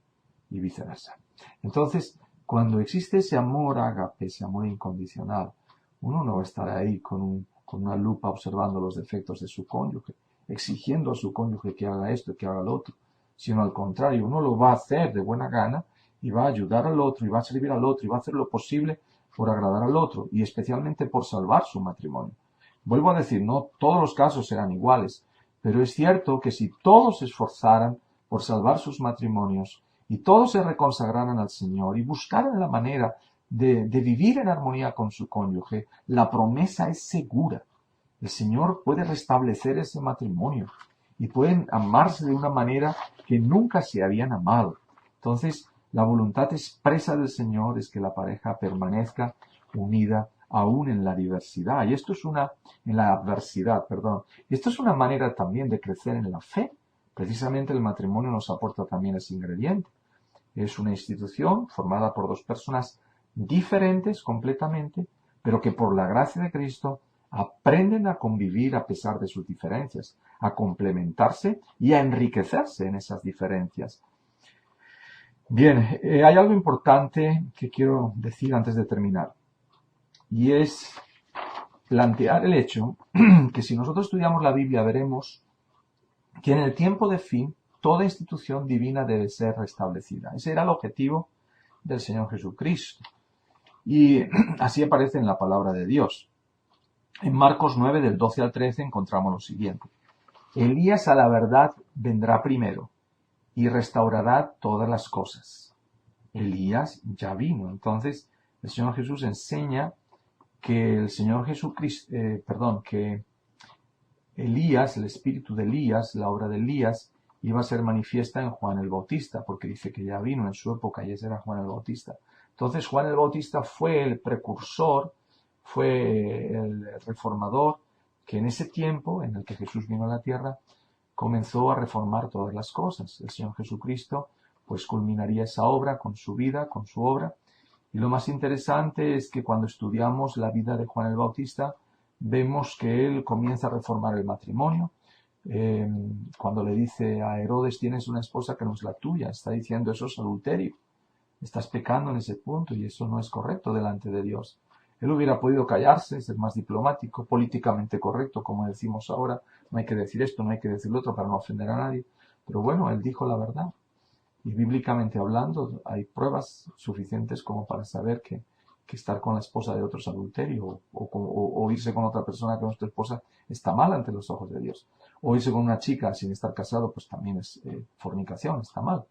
y viceversa. Entonces, cuando existe ese amor ágape, ese amor incondicional, uno no va a estar ahí con una lupa observando los defectos de su cónyuge, exigiendo a su cónyuge que haga esto, que haga lo otro, sino al contrario, uno lo va a hacer de buena gana y va a ayudar al otro y va a servir al otro y va a hacer lo posible por agradar al otro y especialmente por salvar su matrimonio. Vuelvo a decir, no todos los casos serán iguales, pero es cierto que si todos se esforzaran por salvar sus matrimonios y todos se reconsagraran al Señor y buscaran la manera de vivir en armonía con su cónyuge, la promesa es segura. El Señor puede restablecer ese matrimonio y pueden amarse de una manera que nunca se habían amado. Entonces, la voluntad expresa del Señor es que la pareja permanezca unida aún en la diversidad. Y esto es en la adversidad, perdón. Esto es una manera también de crecer en la fe. Precisamente el matrimonio nos aporta también ese ingrediente. Es una institución formada por dos personas diferentes completamente, pero que por la gracia de Cristo aprenden a convivir a pesar de sus diferencias, a complementarse y a enriquecerse en esas diferencias. Bien, hay algo importante que quiero decir antes de terminar, y es plantear el hecho que si nosotros estudiamos la Biblia veremos que en el tiempo de fin toda institución divina debe ser restablecida. Ese era el objetivo del Señor Jesucristo. Y así aparece en la palabra de Dios. En Marcos 9, del 12 al 13, encontramos lo siguiente. Elías a la verdad vendrá primero y restaurará todas las cosas. Elías ya vino. Entonces, el Señor Jesús enseña que el Señor Jesucristo, que Elías, el espíritu de Elías, la obra de Elías, iba a ser manifiesta en Juan el Bautista, porque dice que ya vino en su época y ese era Juan el Bautista. Entonces Juan el Bautista fue el precursor, fue el reformador, que en ese tiempo en el que Jesús vino a la tierra, comenzó a reformar todas las cosas. El Señor Jesucristo pues culminaría esa obra con su vida, con su obra. Y lo más interesante es que cuando estudiamos la vida de Juan el Bautista, vemos que él comienza a reformar el matrimonio. Cuando le dice a Herodes, tienes una esposa que no es la tuya, está diciendo eso es adulterio. Estás pecando en ese punto y eso no es correcto delante de Dios. Él hubiera podido callarse, ser más diplomático, políticamente correcto, como decimos ahora. No hay que decir esto, no hay que decir lo otro para no ofender a nadie. Pero bueno, él dijo la verdad. Y bíblicamente hablando, hay pruebas suficientes como para saber que estar con la esposa de otro es adulterio, o irse con otra persona que no es tu esposa está mal ante los ojos de Dios. O irse con una chica sin estar casado, pues también es fornicación, está mal.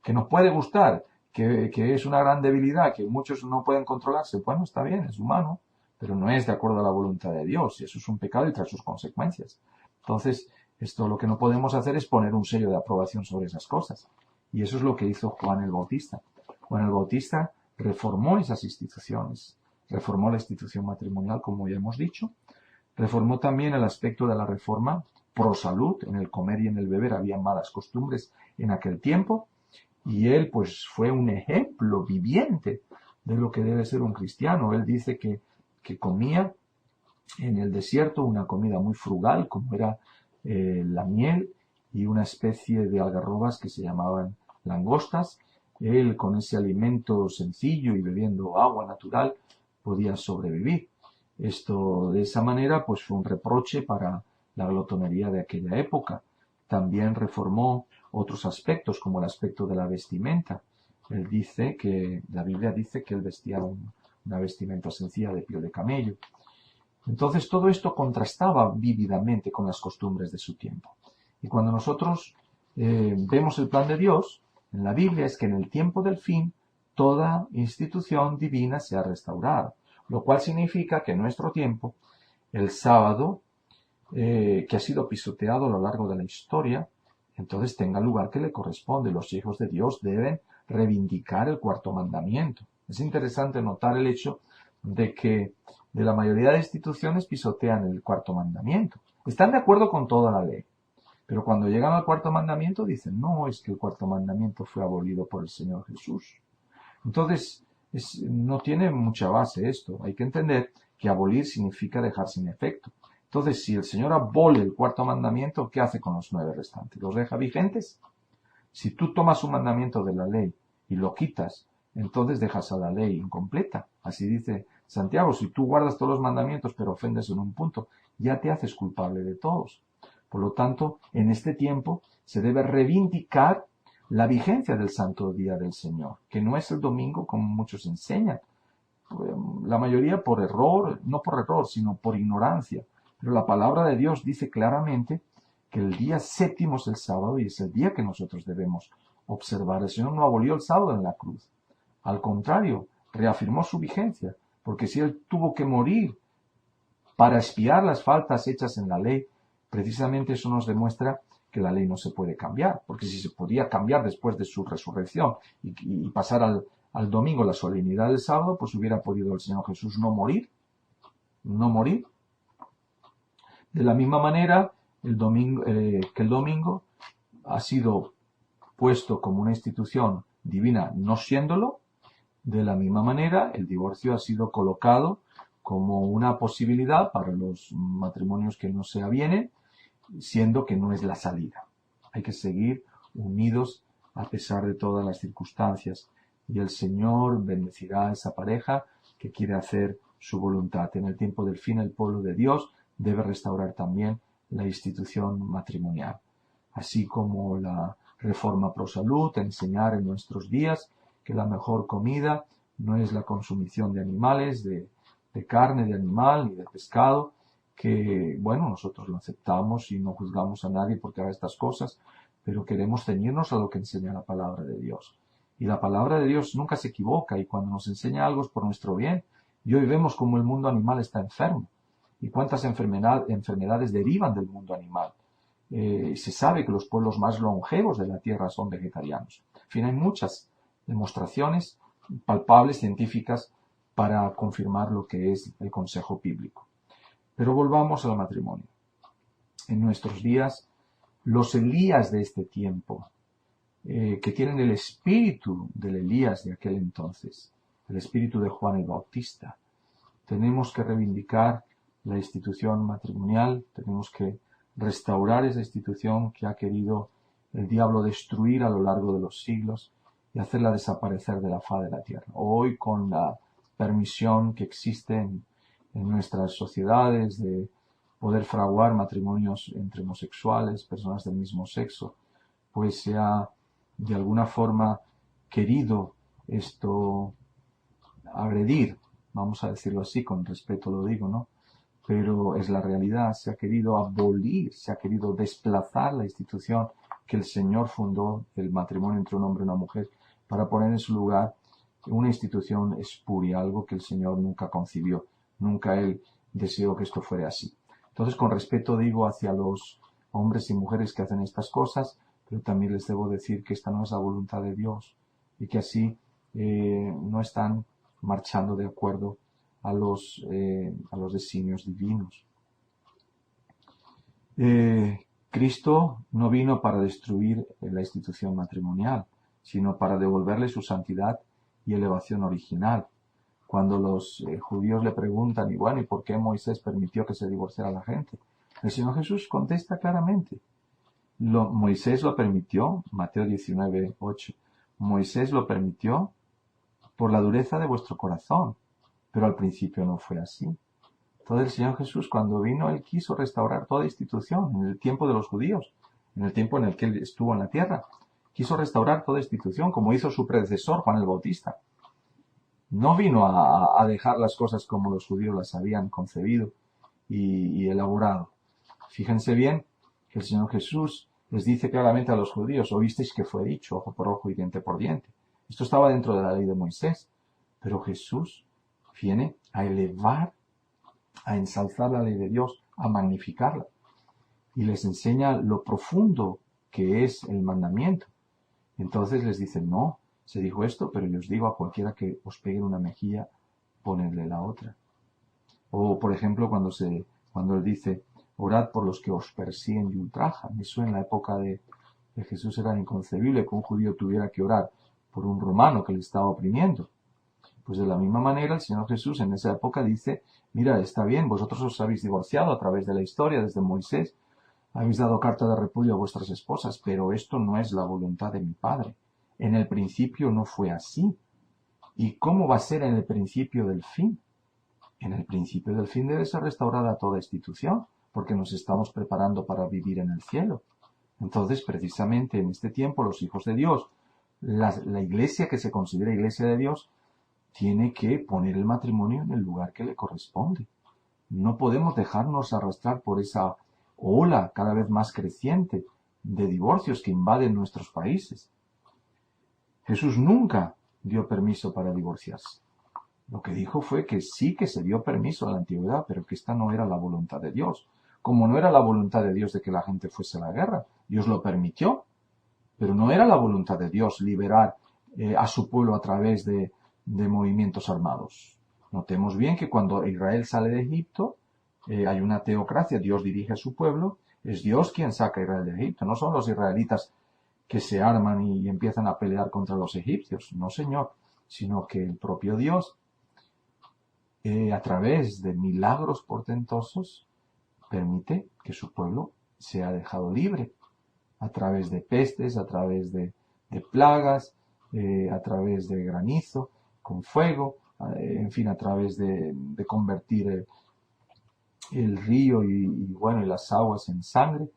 Que nos puede gustar, que es una gran debilidad, que muchos no pueden controlarse, bueno, está bien, es humano, pero no es de acuerdo a la voluntad de Dios, y eso es un pecado y trae sus consecuencias. Entonces, esto lo que no podemos hacer es poner un sello de aprobación sobre esas cosas. Y eso es lo que hizo Juan el Bautista. Juan el Bautista reformó esas instituciones, reformó la institución matrimonial, como ya hemos dicho, reformó también el aspecto de la reforma pro salud, en el comer y en el beber había malas costumbres en aquel tiempo, y él pues fue un ejemplo viviente de lo que debe ser un cristiano. Él dice que comía en el desierto una comida muy frugal, como era la miel y una especie de algarrobas que se llamaban langostas. Él, con ese alimento sencillo y bebiendo agua natural, podía sobrevivir. Esto, de esa manera, pues fue un reproche para la glotonería de aquella época. También reformó otros aspectos, como el aspecto de la vestimenta. Él dice que, la Biblia dice que él vestía una vestimenta sencilla de piel de camello. Entonces todo esto contrastaba vívidamente con las costumbres de su tiempo. Y cuando nosotros vemos el plan de Dios en la Biblia, es que en el tiempo del fin toda institución divina sea restaurada, lo cual significa que en nuestro tiempo el sábado, que ha sido pisoteado a lo largo de la historia, entonces tenga el lugar que le corresponde. Los hijos de Dios deben reivindicar el cuarto mandamiento. Es interesante notar el hecho de que de la mayoría de instituciones pisotean el cuarto mandamiento. Están de acuerdo con toda la ley, pero cuando llegan al cuarto mandamiento dicen, no, es que el cuarto mandamiento fue abolido por el Señor Jesús. Entonces, no tiene mucha base esto. Hay que entender que abolir significa dejar sin efecto. Entonces, si el Señor abole el cuarto mandamiento, ¿qué hace con los 9 restantes? ¿Los deja vigentes? Si tú tomas un mandamiento de la ley y lo quitas, entonces dejas a la ley incompleta. Así dice Santiago, si tú guardas todos los mandamientos pero ofendes en un punto, ya te haces culpable de todos. Por lo tanto, en este tiempo se debe reivindicar la vigencia del santo día del Señor, que no es el domingo como muchos enseñan. La mayoría por error, no por error, sino por ignorancia. Pero la palabra de Dios dice claramente que el día séptimo es el sábado y es el día que nosotros debemos observar. El Señor no abolió el sábado en la cruz. Al contrario, reafirmó su vigencia, porque si Él tuvo que morir para expiar las faltas hechas en la ley, precisamente eso nos demuestra que la ley no se puede cambiar, porque si se podía cambiar después de su resurrección y pasar al domingo, la solemnidad del sábado, pues hubiera podido el Señor Jesús no morir. De la misma manera, que el domingo ha sido puesto como una institución divina, no siéndolo, de la misma manera el divorcio ha sido colocado como una posibilidad para los matrimonios que no se avienen, siendo que no es la salida. Hay que seguir unidos a pesar de todas las circunstancias, y el Señor bendecirá a esa pareja que quiere hacer su voluntad. En el tiempo del fin, el pueblo de Dios debe restaurar también la institución matrimonial, así como la reforma pro salud, enseñar en nuestros días que la mejor comida no es la consumición de animales, de carne de animal ni de pescado, que bueno, nosotros lo aceptamos y no juzgamos a nadie porque haga estas cosas, pero queremos ceñirnos a lo que enseña la palabra de Dios. Y la palabra de Dios nunca se equivoca, y cuando nos enseña algo es por nuestro bien. Y hoy vemos cómo el mundo animal está enfermo y cuántas enfermedades derivan del mundo animal. Se sabe que los pueblos más longevos de la tierra son vegetarianos. En fin, hay muchas demostraciones palpables, científicas, para confirmar lo que es el consejo bíblico. Pero volvamos al matrimonio. En nuestros días, los Elías de este tiempo, que tienen el espíritu del Elías de aquel entonces, el espíritu de Juan el Bautista, tenemos que reivindicar la institución matrimonial, tenemos que restaurar esa institución que ha querido el diablo destruir a lo largo de los siglos y hacerla desaparecer de la faz de la tierra. Hoy, con la permisión que existe en nuestras sociedades de poder fraguar matrimonios entre homosexuales, personas del mismo sexo, pues se ha de alguna forma querido esto agredir, vamos a decirlo así, con respeto lo digo, ¿no? Pero es la realidad, se ha querido abolir, se ha querido desplazar la institución que el Señor fundó, el matrimonio entre un hombre y una mujer, para poner en su lugar una institución espuria, algo que el Señor nunca concibió, nunca Él deseó que esto fuera así. Entonces, con respeto digo hacia los hombres y mujeres que hacen estas cosas, pero también les debo decir que esta no es la voluntad de Dios y que así no están marchando de acuerdo a los designios divinos. Cristo no vino para destruir la institución matrimonial, sino para devolverle su santidad y elevación original. Cuando los judíos le preguntan, ¿y por qué Moisés permitió que se divorciara la gente? El Señor Jesús contesta claramente. Moisés lo permitió, Mateo 19:8. Moisés lo permitió por la dureza de vuestro corazón, pero al principio no fue así. Entonces el Señor Jesús, cuando vino, Él quiso restaurar toda institución en el tiempo de los judíos, en el tiempo en el que Él estuvo en la tierra. Quiso restaurar toda institución, como hizo su predecesor, Juan el Bautista. No vino a dejar las cosas como los judíos las habían concebido y elaborado. Fíjense bien que el Señor Jesús les dice claramente a los judíos, oísteis que fue dicho, ojo por ojo y diente por diente. Esto estaba dentro de la ley de Moisés, pero Jesús viene a elevar, a ensalzar la ley de Dios, a magnificarla. Y les enseña lo profundo que es el mandamiento. Entonces les dice, no, se dijo esto, pero yo os digo a cualquiera que os pegue en una mejilla, ponedle la otra. O, por ejemplo, cuando él dice, orad por los que os persiguen y ultrajan. Eso en la época de Jesús era inconcebible que un judío tuviera que orar por un romano que le estaba oprimiendo. Pues de la misma manera el Señor Jesús en esa época dice, mira, está bien, vosotros os habéis divorciado a través de la historia, desde Moisés, habéis dado carta de repudio a vuestras esposas, pero esto no es la voluntad de mi Padre. En el principio no fue así. ¿Y cómo va a ser en el principio del fin? En el principio del fin debe ser restaurada toda institución, porque nos estamos preparando para vivir en el cielo. Entonces, precisamente en este tiempo, los hijos de Dios, la iglesia que se considera iglesia de Dios, tiene que poner el matrimonio en el lugar que le corresponde. No podemos dejarnos arrastrar por esa ola cada vez más creciente de divorcios que invaden nuestros países. Jesús nunca dio permiso para divorciarse. Lo que dijo fue que sí que se dio permiso en la antigüedad, pero que esta no era la voluntad de Dios. Como no era la voluntad de Dios de que la gente fuese a la guerra, Dios lo permitió, pero no era la voluntad de Dios liberar a su pueblo a través de movimientos armados. Notemos bien que cuando Israel sale de Egipto, hay una teocracia, Dios dirige a su pueblo, es Dios quien saca a Israel de Egipto, no son los israelitas que se arman y empiezan a pelear contra los egipcios, no señor, sino que el propio Dios, a través de milagros portentosos, permite que su pueblo sea dejado libre, a través de pestes, a través de plagas, a través de granizo, con fuego, en fin, a través de convertir el río y las aguas en sangre.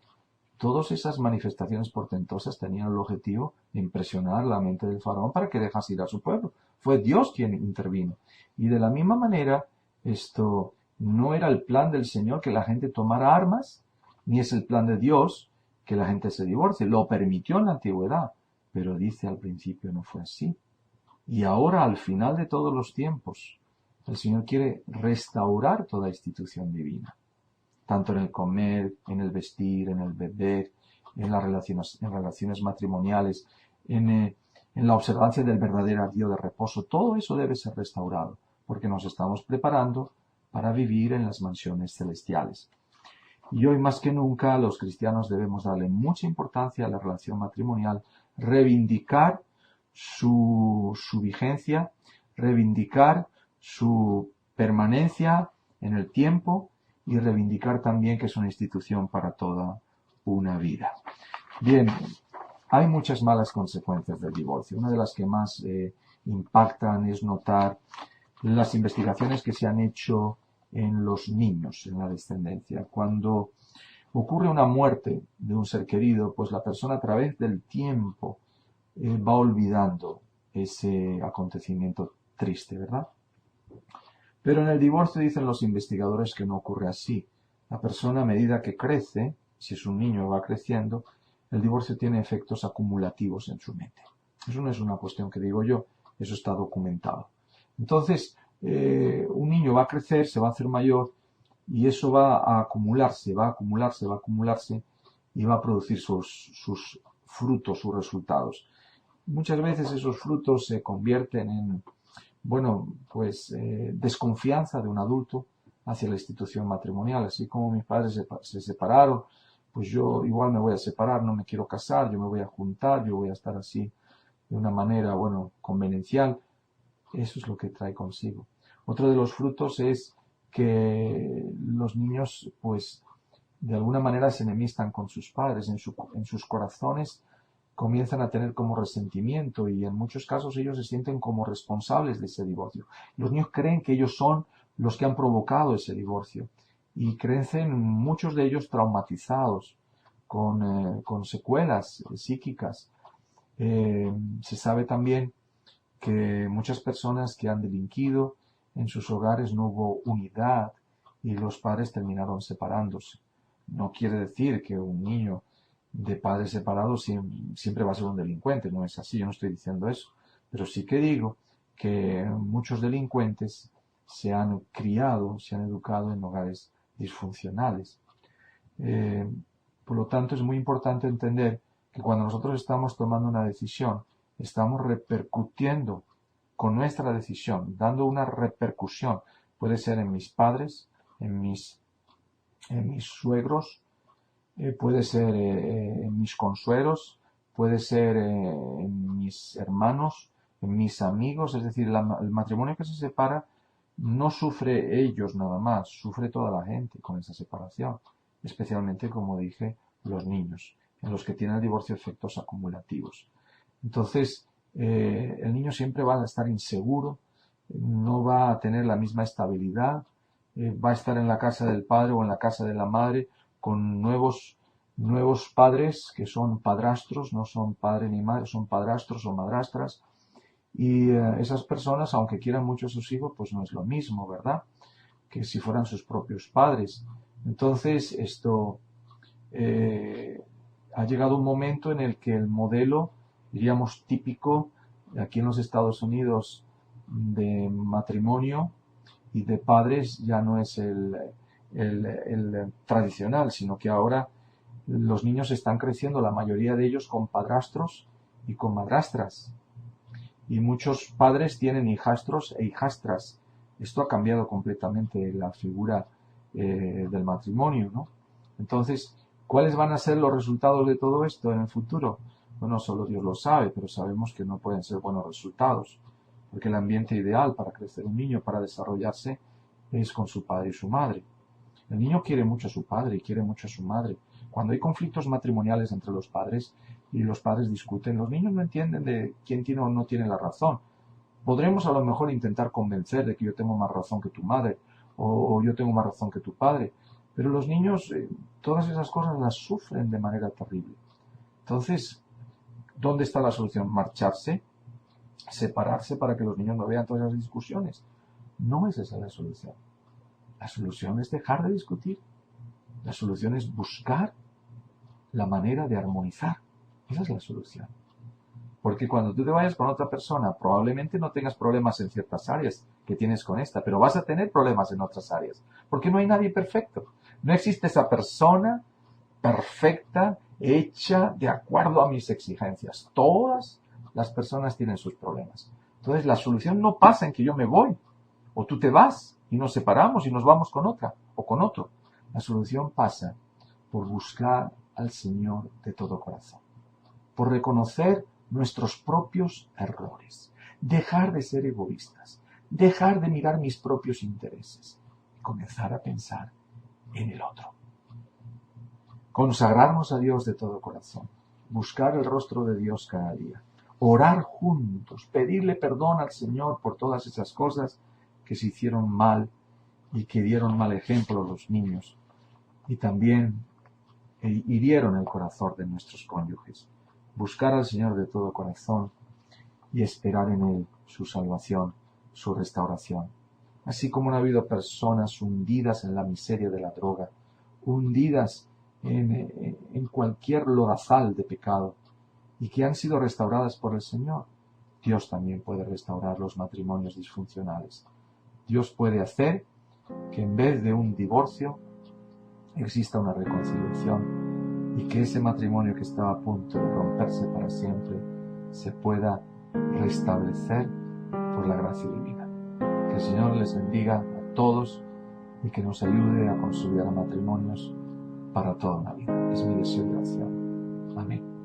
Todas esas manifestaciones portentosas tenían el objetivo de impresionar la mente del faraón para que dejase ir a su pueblo. Fue Dios quien intervino. Y de la misma manera, esto no era el plan del Señor que la gente tomara armas, ni es el plan de Dios que la gente se divorcie. Lo permitió en la antigüedad, pero dice al principio no fue así. Y ahora, al final de todos los tiempos, el Señor quiere restaurar toda institución divina, tanto en el comer, en el vestir, en el beber, en las relaciones matrimoniales, en la observancia del verdadero día de reposo. Todo eso debe ser restaurado, porque nos estamos preparando para vivir en las mansiones celestiales. Y hoy más que nunca los cristianos debemos darle mucha importancia a la relación matrimonial, reivindicar su vigencia, reivindicar su permanencia en el tiempo y reivindicar también que es una institución para toda una vida. Bien, hay muchas malas consecuencias del divorcio. Una de las que más impactan es notar las investigaciones que se han hecho en los niños, en la descendencia. Cuando ocurre una muerte de un ser querido, pues la persona a través del tiempo va olvidando ese acontecimiento triste, ¿verdad? Pero en el divorcio dicen los investigadores que no ocurre así. La persona a medida que crece, si es un niño va creciendo, el divorcio tiene efectos acumulativos en su mente. Eso no es una cuestión que digo yo, eso está documentado. Entonces, un niño va a crecer, se va a hacer mayor y eso va a acumularse, va a acumularse, va a acumularse y va a producir sus frutos, sus resultados. Muchas veces esos frutos se convierten en, desconfianza de un adulto hacia la institución matrimonial. Así como mis padres se separaron, pues yo igual me voy a separar, no me quiero casar, yo me voy a juntar, yo voy a estar así de una manera, convenencial. Eso es lo que trae consigo. Otro de los frutos es que los niños, pues, de alguna manera se enemistan con sus padres, en sus corazones comienzan a tener como resentimiento y en muchos casos ellos se sienten como responsables de ese divorcio. Los niños creen que ellos son los que han provocado ese divorcio y crecen muchos de ellos traumatizados, con secuelas psíquicas. Se sabe también que muchas personas que han delinquido en sus hogares no hubo unidad y los padres terminaron separándose. No quiere decir que un niño de padres separados siempre va a ser un delincuente, no es así, yo no estoy diciendo eso, pero sí que digo que muchos delincuentes se han criado, se han educado en hogares disfuncionales. Por lo tanto, es muy importante entender que cuando nosotros estamos tomando una decisión, estamos repercutiendo con nuestra decisión, dando una repercusión. Puede ser en mis padres, en mis suegros, puede ser en mis consuegros, puede ser en mis hermanos, en mis amigos. Es decir, el matrimonio que se separa no sufre ellos nada más, sufre toda la gente con esa separación, especialmente, como dije, los niños, en los que tiene el divorcio efectos acumulativos. Entonces, el niño siempre va a estar inseguro, no va a tener la misma estabilidad, va a estar en la casa del padre o en la casa de la madre con nuevos padres que son padrastros, no son padre ni madre, son padrastros o madrastras. Y esas personas, aunque quieran mucho a sus hijos, pues no es lo mismo, ¿verdad?, que si fueran sus propios padres. Entonces, esto ha llegado un momento en el que el modelo, diríamos, típico aquí en los Estados Unidos de matrimonio y de padres ya no es el tradicional, sino que ahora los niños están creciendo, la mayoría de ellos, con padrastros y con madrastras. Y muchos padres tienen hijastros e hijastras. Esto ha cambiado completamente la figura del matrimonio, ¿no? Entonces, ¿cuáles van a ser los resultados de todo esto en el futuro? Bueno, solo Dios lo sabe, pero sabemos que no pueden ser buenos resultados, porque el ambiente ideal para crecer un niño, para desarrollarse, es con su padre y su madre. El niño quiere mucho a su padre y quiere mucho a su madre. Cuando hay conflictos matrimoniales entre los padres y los padres discuten, los niños no entienden de quién tiene o no tiene la razón. Podremos a lo mejor intentar convencer de que yo tengo más razón que tu madre o yo tengo más razón que tu padre, pero los niños todas esas cosas las sufren de manera terrible. Entonces, ¿dónde está la solución? ¿Marcharse? ¿Separarse para que los niños no vean todas esas discusiones? No es esa la solución. La solución es dejar de discutir. La solución es buscar la manera de armonizar. Esa es la solución. Porque cuando tú te vayas con otra persona, probablemente no tengas problemas en ciertas áreas que tienes con esta, pero vas a tener problemas en otras áreas. Porque no hay nadie perfecto. No existe esa persona perfecta, hecha de acuerdo a mis exigencias. Todas las personas tienen sus problemas. Entonces la solución no pasa en que yo me voy, o tú te vas y nos separamos y nos vamos con otra o con otro. La solución pasa por buscar al Señor de todo corazón, por reconocer nuestros propios errores, dejar de ser egoístas, dejar de mirar mis propios intereses y comenzar a pensar en el otro. Consagrarnos a Dios de todo corazón, buscar el rostro de Dios cada día, orar juntos, pedirle perdón al Señor por todas esas cosas que se hicieron mal y que dieron mal ejemplo a los niños y también hirieron el corazón de nuestros cónyuges. Buscar al Señor de todo corazón y esperar en Él su salvación, su restauración. Así como han habido personas hundidas en la miseria de la droga, hundidas en cualquier lodazal de pecado y que han sido restauradas por el Señor, Dios también puede restaurar los matrimonios disfuncionales. Dios puede hacer que en vez de un divorcio exista una reconciliación y que ese matrimonio que estaba a punto de romperse para siempre se pueda restablecer por la gracia divina. Que el Señor les bendiga a todos y que nos ayude a consolidar matrimonios para toda una vida. Es mi deseo y oración. Amén.